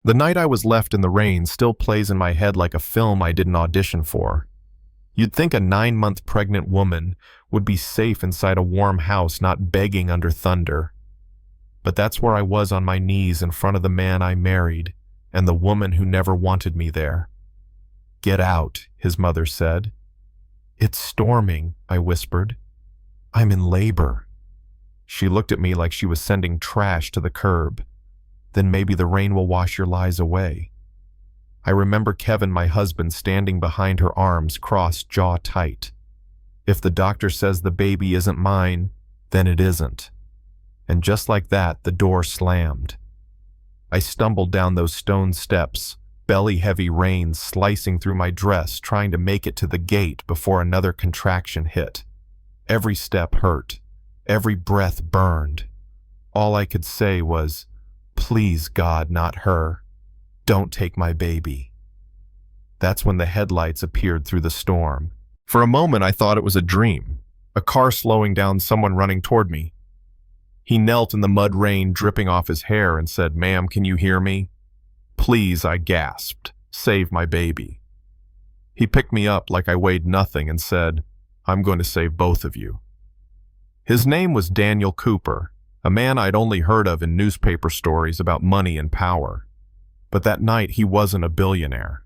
The night I was left in the rain still plays in my head like a film I didn't audition for. You'd think a 9-month pregnant woman would be safe inside a warm house, not begging under thunder. But that's where I was, on my knees in front of the man I married and the woman who never wanted me there. "Get out," his mother said. "It's storming," I whispered. "I'm in labor." She looked at me like she was sending trash to the curb. "Then maybe the rain will wash your lies away." I remember Kevin, my husband, standing behind her, arms crossed, jaw tight. If the doctor says the baby isn't mine, then it isn't. And just like that, the door slammed. I stumbled down those stone steps, belly-heavy rain slicing through my dress, trying to make it to the gate before another contraction hit. Every step hurt. Every breath burned. All I could say was, "Please, God, not her. Don't take my baby." That's when the headlights appeared through the storm. For a moment, I thought it was a dream. A car slowing down, someone running toward me. He knelt in the mud rain dripping off his hair and said, "Ma'am, can you hear me?" "Please," I gasped. "Save my baby." He picked me up like I weighed nothing and said, "I'm going to save both of you." His name was Daniel Cooper, a man I'd only heard of in newspaper stories about money and power. But that night he wasn't a billionaire.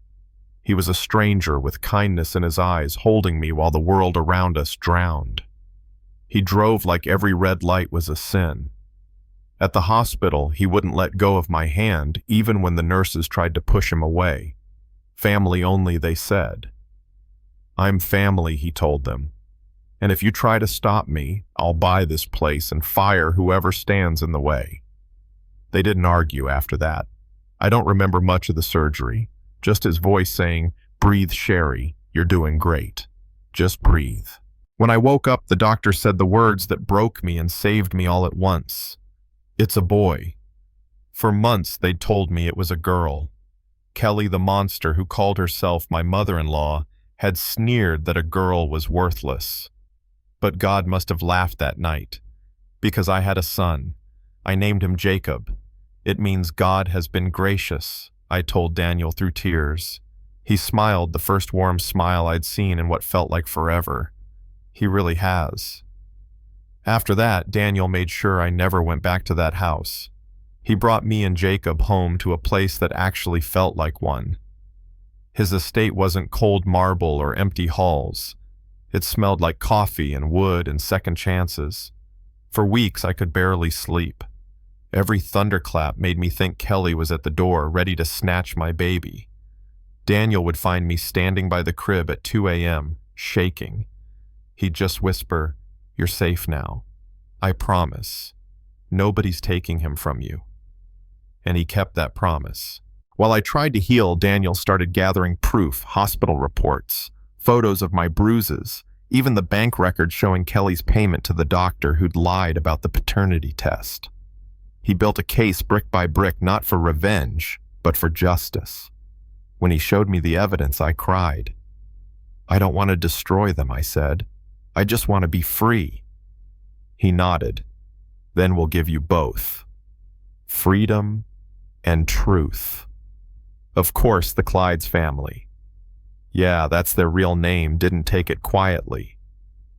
He was a stranger with kindness in his eyes, holding me while the world around us drowned. He drove like every red light was a sin. At the hospital, he wouldn't let go of my hand, even when the nurses tried to push him away. "Family only," they said. "I'm family," he told them. "And if you try to stop me, I'll buy this place and fire whoever stands in the way." They didn't argue after that. I don't remember much of the surgery, just his voice saying, "Breathe, Sherry, you're doing great. Just breathe." When I woke up, the doctor said the words that broke me and saved me all at once. "It's a boy." For months they'd told me it was a girl. Kelly, the monster who called herself my mother-in-law, had sneered that a girl was worthless. But God must have laughed that night, because I had a son. I named him Jacob. "It means God has been gracious," I told Daniel through tears. He smiled, the first warm smile I'd seen in what felt like forever. He really has. After that, Daniel made sure I never went back to that house. He brought me and Jacob home to a place that actually felt like one. His estate wasn't cold marble or empty halls. It smelled like coffee and wood and second chances. For weeks, I could barely sleep. Every thunderclap made me think Kelly was at the door, ready to snatch my baby. Daniel would find me standing by the crib at 2 a.m., shaking. He'd just whisper, "You're safe now. I promise. Nobody's taking him from you." And he kept that promise. While I tried to heal, Daniel started gathering proof, hospital reports, photos of my bruises, even the bank record showing Kelly's payment to the doctor who'd lied about the paternity test. He built a case brick by brick, not for revenge, but for justice. When he showed me the evidence, I cried. "I don't want to destroy them," I said. "I just want to be free." He nodded. "Then we'll give you both. Freedom and truth." Of course, the Clyde's family. Yeah, that's their real name, didn't take it quietly.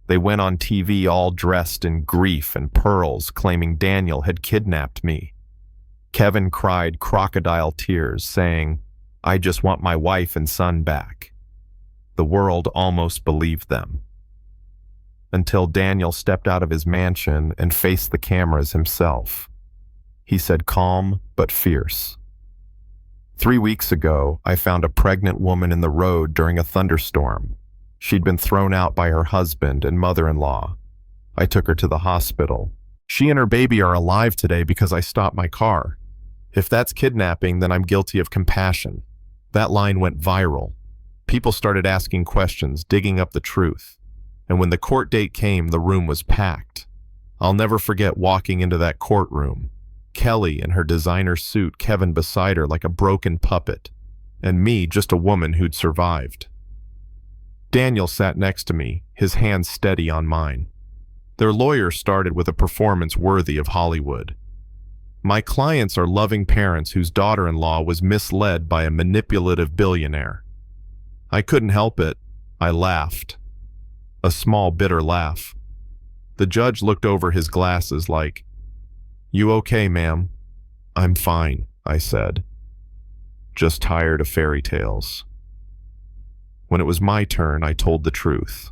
They went on TV all dressed in grief and pearls, claiming Daniel had kidnapped me. Kevin cried crocodile tears, saying, "I just want my wife and son back." The world almost believed them. Until Daniel stepped out of his mansion and faced the cameras himself. He said calm but fierce, 3 weeks ago, I found a pregnant woman in the road during a thunderstorm. She'd been thrown out by her husband and mother-in-law. I took her to the hospital. She and her baby are alive today because I stopped my car. If that's kidnapping, then I'm guilty of compassion." That line went viral. People started asking questions, digging up the truth. And when the court date came, the room was packed. I'll never forget walking into that courtroom. Kelly in her designer suit, Kevin beside her like a broken puppet, and me, just a woman who'd survived. Daniel sat next to me, his hand steady on mine. Their lawyer started with a performance worthy of Hollywood. My clients are loving parents whose daughter-in-law was misled by a manipulative billionaire. I couldn't help it. I laughed. A small, bitter laugh. The judge looked over his glasses like, "You okay, ma'am?" "I'm fine," I said. "Just tired of fairy tales." When it was my turn, I told the truth.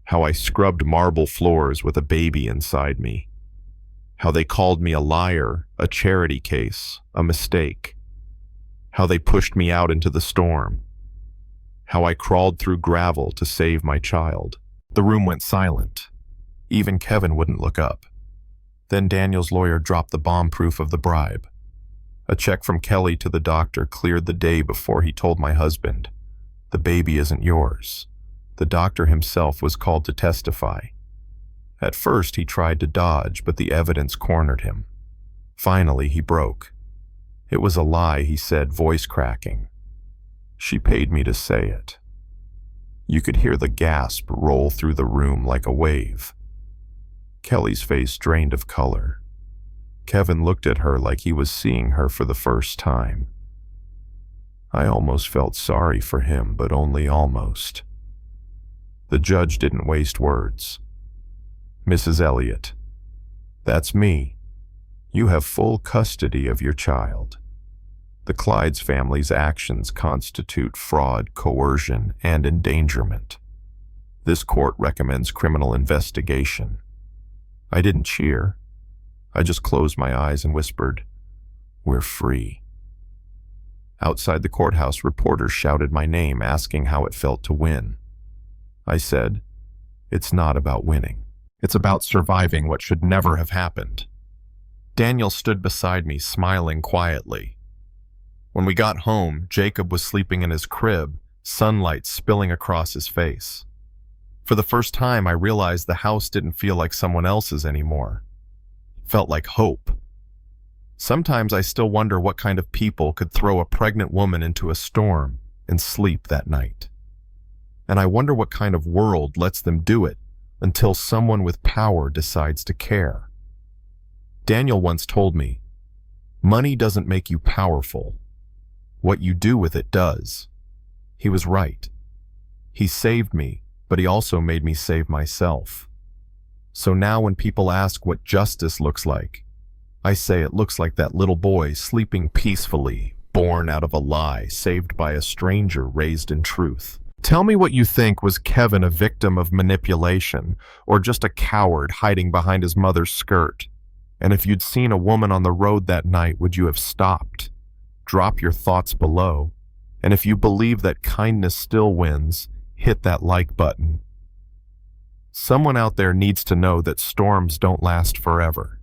How I scrubbed marble floors with a baby inside me. How they called me a liar, a charity case, a mistake. How they pushed me out into the storm. How I crawled through gravel to save my child. The room went silent. Even Kevin wouldn't look up. Then Daniel's lawyer dropped the bomb proof of the bribe. A check from Kelly to the doctor cleared the day before he told my husband, "The baby isn't yours." The doctor himself was called to testify. At first he tried to dodge, but the evidence cornered him. Finally he broke. "It was a lie," he said, voice cracking. "She paid me to say it." You could hear the gasp roll through the room like a wave. Kelly's face drained of color. Kevin looked at her like he was seeing her for the first time. I almost felt sorry for him, but only almost. The judge didn't waste words. "Mrs. Elliott, that's me. You have full custody of your child. The Clyde's family's actions constitute fraud, coercion, and endangerment. This court recommends criminal investigation." I didn't cheer. I just closed my eyes and whispered, "We're free." Outside the courthouse, reporters shouted my name, asking how it felt to win. I said, "It's not about winning. It's about surviving what should never have happened." Daniel stood beside me, smiling quietly. When we got home, Jacob was sleeping in his crib, sunlight spilling across his face. For the first time, I realized the house didn't feel like someone else's anymore. It felt like hope. Sometimes I still wonder what kind of people could throw a pregnant woman into a storm and sleep that night. And I wonder what kind of world lets them do it until someone with power decides to care. Daniel once told me, "Money doesn't make you powerful. What you do with it does." He was right. He saved me, but he also made me save myself. So now when people ask what justice looks like, I say it looks like that little boy sleeping peacefully, born out of a lie, saved by a stranger raised in truth. Tell me what you think. Was Kevin a victim of manipulation, or just a coward hiding behind his mother's skirt? And if you'd seen a woman on the road that night, would you have stopped? Drop your thoughts below. And if you believe that kindness still wins, hit that like button. Someone out there needs to know that storms don't last forever.